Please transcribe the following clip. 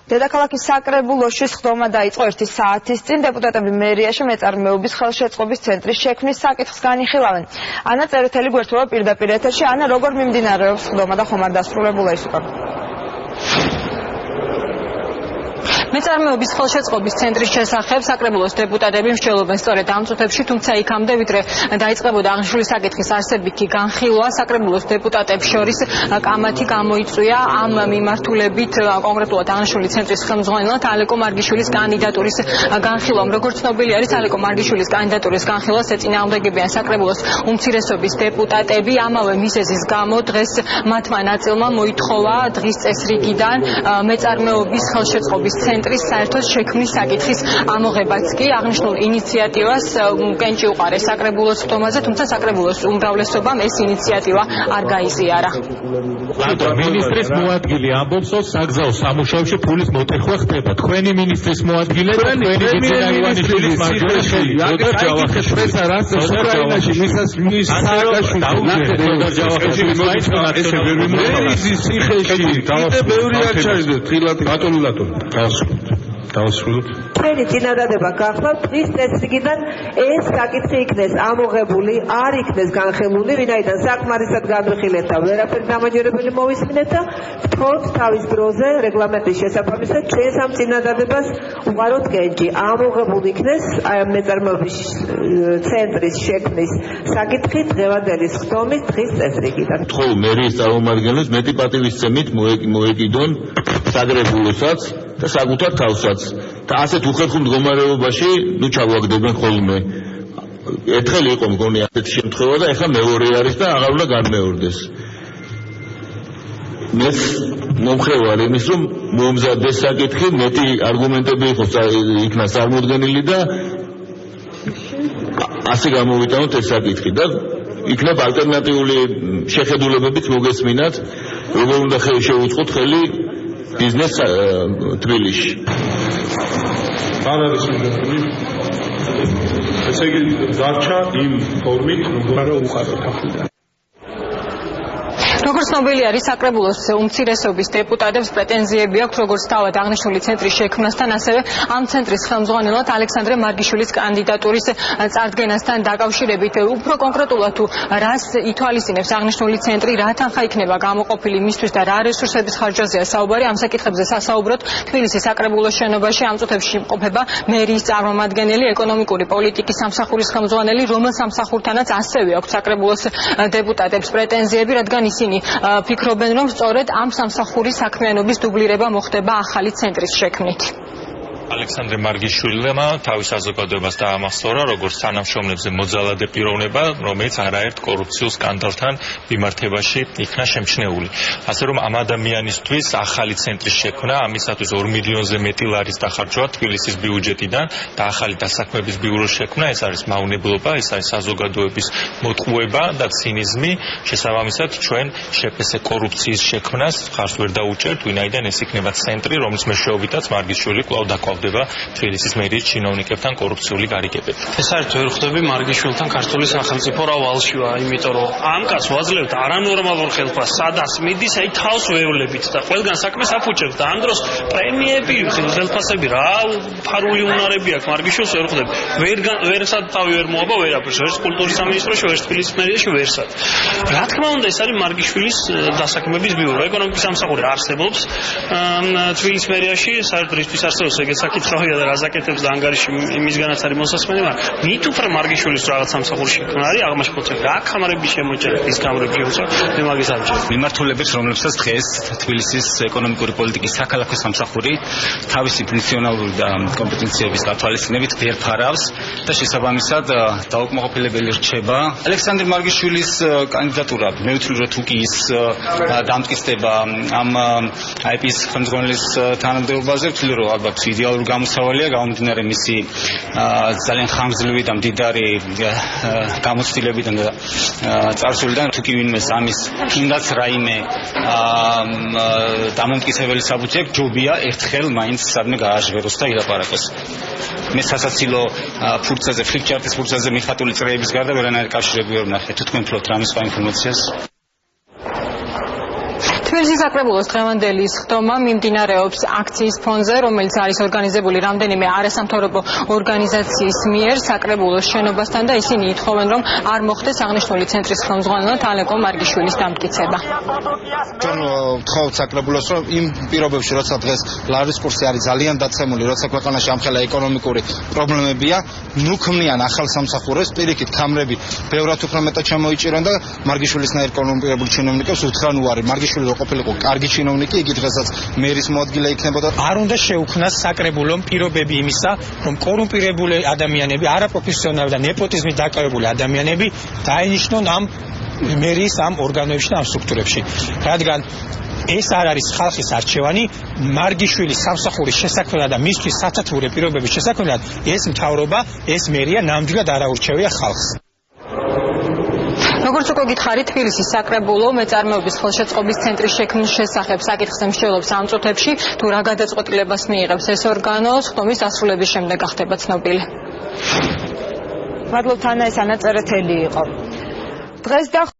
დედაქალაქის საკრებულოში სხდომა დაიწყო 1 საათის წინ. დეპუტატები მერიაში მეწარმეობის ხელშეწყობის ცენტრის შექმნის საკითხს განიხილავენ. ანა წერეთელი გვერდება პირდაპირ ეთერში. ანა, როგორ მიმდინარეობს სხდომა და ხომ არ დასრულებულა ის უკვე? მეწარმეობის ხელშეწყობის ცენტრის შესახებ საკრებულოს დეპუტატები მსჯელობენ სწორედ ამ წუთებში, თუმცა იქამდე ვიდრე დაიწყებოდა აღნიშნული საკითხის არსებითი განხილვა, საკრებულოს დეპუტატებს შორის კამათი გამოიწვია ამ მიმართულებით, კონკრეტულად აღნიშნული ცენტრის ხელმძღვანელად ალეკო მარგიშვილის კანდიდატურის განხილვამ. როგორც ცნობილი არის, ალეკო მარგიშვილის კანდიდატურის განხილვას ეწინააღმდეგებიან საკრებულოს უმცირესობის დეპუტატები. ამავე მიზეზის გამო დღეს მათმა ნაწილმა მოითხოვა დღის წესრიგიდან მეწარმეობის ხელშეწყობის ცენტრის საერთო შექმნის საკითხის ამოღებაც კი. აღნიშნულ ინიციატივას კენჭი უყარეს საკრებულოს სხდომაზე, თუმცა საკრებულოს უმრავლესობამ ეს ინიციატივა არ გაიზიარა. მინისტრის მოადგილე ამბობს, რომ საგზაო სამუშაოში ფულის მოტეხვა ხდება. თქვენი მინისტრის მოადგილე და თქვენი ბიძინა ივანიშვილის მარჯვენა ხელი. როდარ ჯავახიშვილის უკრაინაში მისას ჩვენი წინადადება გახლავთ დღის წესრიგიდან ეს საკითხი იქნეს ამოღებული, არ იქნეს განხილული, ვინაიდან საკმარისად განვიხილეთ და ვერაფერი დამაჯერებელი მოვისმინეთ და ვთხოვთ თავის დროზე რეგლამენტის შესაბამისად ჩვენს ამ წინადადებას უყაროთ კენჭი. ამოღებული იქნეს მეწარმეობის ცენტრის შექმნის საკითხი დღევანდელი სხდომის დღის წესრიგიდან. ვთხოვ მერიის წარმომადგენლებს მეტი პატივისცემით მოეკიდონ საკრებულოსაც და საკუთარ თავსაც და ასეთ უხერხულ მდგომარეობაში ჩაგვაგდებენ ხოლმე. ერთხელ იყო მგონი ასეთი შემთხვევა და ეხლა მეორე არის და აღარ უნდა განმეორდეს. მე მომხრევარ იმის, რომ მომზადდეს საკითხი, მეტი არგუმენტები იყოს იქნა წარმოდგენილი და ასე გამოვიტანოთ ეს საკითხი და იქნება ალტერნატიული შეხედულებებიც მოგესმინათ, როგორ უნდა შევუწყოთ ხელი ბიზნეს თბილისში. არ არის მიღებული. ესე იგი დარჩა იმ ფორმით, როგორ უყაროთ ახლა. როგორც ცნობილი არის, საკრებულოს უმცირესობის დეპუტატებს პრეტენზიები აქვს როგორც თავად აღნიშნული ცენტრის შექმნასთან, ასევე ამ ცენტრის ხელმძღვანელად ალექსანდრე მარგიშვილის კანდიდატურის წარდგენასთან დაკავშირებით. უფრო კონკრეტულად თუ რას ითვალისწინებს აღნიშნული ცენტრი, რა თანხა იქნება გამოყოფილი მისთვის და რა რესურსების ხარჯაზეა საუბარი, ამ საკითხებზე სასაუბროთ თბილისის საკრებულოს შენობაში. ამ წუთებში იმყოფება მერიის წარმომადგენელი, ეკონომიკური პოლიტიკის სამსახურის ხელმძღვანელი, რომელ სამსახურთანაც ასევე აქვს საკრებულოს დეპუტატებს პრეტენზიები, რადგან ისინი ფიქრობენ, რომ სწორედ ამ სამსახურის საქმიანობის დუბლირება მოხდება ახალი ცენტრის შექმნით. ალექსანდრე მარგიშვილმა თავის საზოგადოებას დაამახსოვრა, როგორც თანამშრომლებზე მოძალადე პიროვნება, რომელიც არაერთ კორუფციულ სკანდალთან მიმართებაში იქნა შემჩნეული. ასე რომ ამ ადამიანისთვის ახალი ცენტრის შექმნა, ამისათვის 2 მილიონზე მეტი ლარის დახარჯვა თბილისის ბიუჯეტიდან და ახალი დასაქმების ბიუროს შექმნა, ეს არის მავნებლობა, ეს არის საზოგადოების მოტყუება და ცინიზმი. შესაბამისად, ჩვენ შეფესე კორუფციის შექმნას ხარს ვერ დაუჭერთ, ვინაიდან ეს იქნება ცენტრი, რომლის მეშვეობითაც მარგიშვილი კვლავ დაკავდება თბილისის მერიის ჩინოვნიკებთან კორუფციული გარიგებით. ეს საერთოდ ვერ ხვდები მარგიშვილთან ქართული სახელმწიფო რა ვალშივა, იმიტომ რომ ამ კაცს ვაძლევთ არანორმალურ ხელფას, სადაც მიდის, აი თავს ვევლებით და ყველგან საქმეს აფუჭებს და ამ დროს პრემიები, ხელფასები რა ფარული უნარები აქვს მარგიშვილს ვერ ხვდები. ვერსად თავი ვერ მოაბა ვერაფერს, ვერც კულტურის სამინისტროში, ვერც თბილისის მერიაში ვერსად. რა თქმა უნდა, ეს არის მარგიშვილის დასაქმების ბიურო, ეკონომიკის სამსახური არსებობს თბილისის მერიაში, საერთოდ რისთვის არსებობს ეგეც საკითხია და რაზაკეთებს და ანგარიში იმისგანაც არის მოსასმენი, მაგრამ მით უფრო მარგიშვილის რაღაც სამსახური შექმნა არის აღმაშფოთები. რა კამერები შემოჭერეთ, ის კამერები შემოჭერეთ, მე მაგის ამჯერად. მიმართულებით, რომლებსაც დღეს თბილისის ეკონომიკური პოლიტიკის საქალაქო სამსახური თავისი ფუნქციონალური და კომპეტენციების გათვალისწინებით ვერ ფარავს და შესაბამისად დაუკმაყოფილებელი რჩება ალექსანდრე მარგიშვილის კანდიდატურა. მე ვთვლი, რომ თუ კი ის დამტკიცდება ამ IP-ის ხელმძღვანელის თანამდებობაზე, ვთვლი, რომ ალბათ იდეალური გამოსავალია გამომდინარე მისი ძალიან ხანგრძლივი და მდიდარი გამოცდილებიდან და წარსულიდან. თუ კი ვინმეს ამის თუნდაც რაიმე დამამტკიცებელი საბუთი აქვს, ჯობია ერთხელ მაინც სადმე გააჟღეროს და ილაპარაკოს. მე სასაცილო ფურცაზე, ფლიპჩარტის ფურცაზე მიხატული წრეების გარდა ვერანაირი კავშირები ვერ ვნახე. თუ თქვენ ფლობთ რამე სხვა ინფორმაციას? თბილისის საკრებულოს დღევანდელი სხდომა მიმდინარეობს აქციის ფონზე, რომელიც არის ორგანიზებული რამდენიმე არასამთავრობო ორგანიზაციის მიერ საკრებულოს შენობასთან და ისინი ითხოვენ, რომ არ მოხდეს აღნიშნული ცენტრის ხელმძღვანელად ალეკო მარგიშვილის დამტკიცება. ჩვენ ვთხოვთ საკრებულოს, რომ იმ პირობებში, როცა დღეს ლარის კურსი არის ძალიან დაცემული, როცა ქვეყანაში ამხელა ეკონომიკური პრობლემებია, ნუ ქმნიან ახალ სამსახურებს, პირიქით ქამრები ბევრად უფრო მეტად შემოიჭირონ და მარგიშვილისნაირ კორუმპირებულ ჩინოვნიკებს უთხრან უარი. მარგიშვილი რო ყოფილიყო კარგი ჩინოვნიკი, იგი დღესაც მერის მოადგილე იქნებოდა. არ უნდა შეუქმნას საკრებულომ პირობები იმისა, რომ კორუმპირებული ადამიანები, არაპროფესიონალური და ნეპოტიზმით დაკავებული ადამიანები დაინიშნონ ამ მერის ამ ორგანოებში და ამ სტრუქტურებში. რადგან ეს არ არის ხალხის არჩევანი, მარგიშვილის სამსახურის შესაქმნელად და მისთვის სათათბურე პირობების შესაქმნელად ეს მთავრობა, ეს მერია ნამდვილად არ აურჩევია ხალხს. როგორც უკვე გითხარით, თბილისის საკრებულო მეწარმეობის ხელშეწყობის ცენტრის შექმნის შესახებ საკითხს მსჯელობს ამ წუთებში, თუ რა გადაწყვეტილებას მიიღებს ეს ორგანო, სხდომის დასრულების შემდეგ გახდება ცნობილი. მადლობთ ანა, ეს ანა წერეთელი იყო. დღეს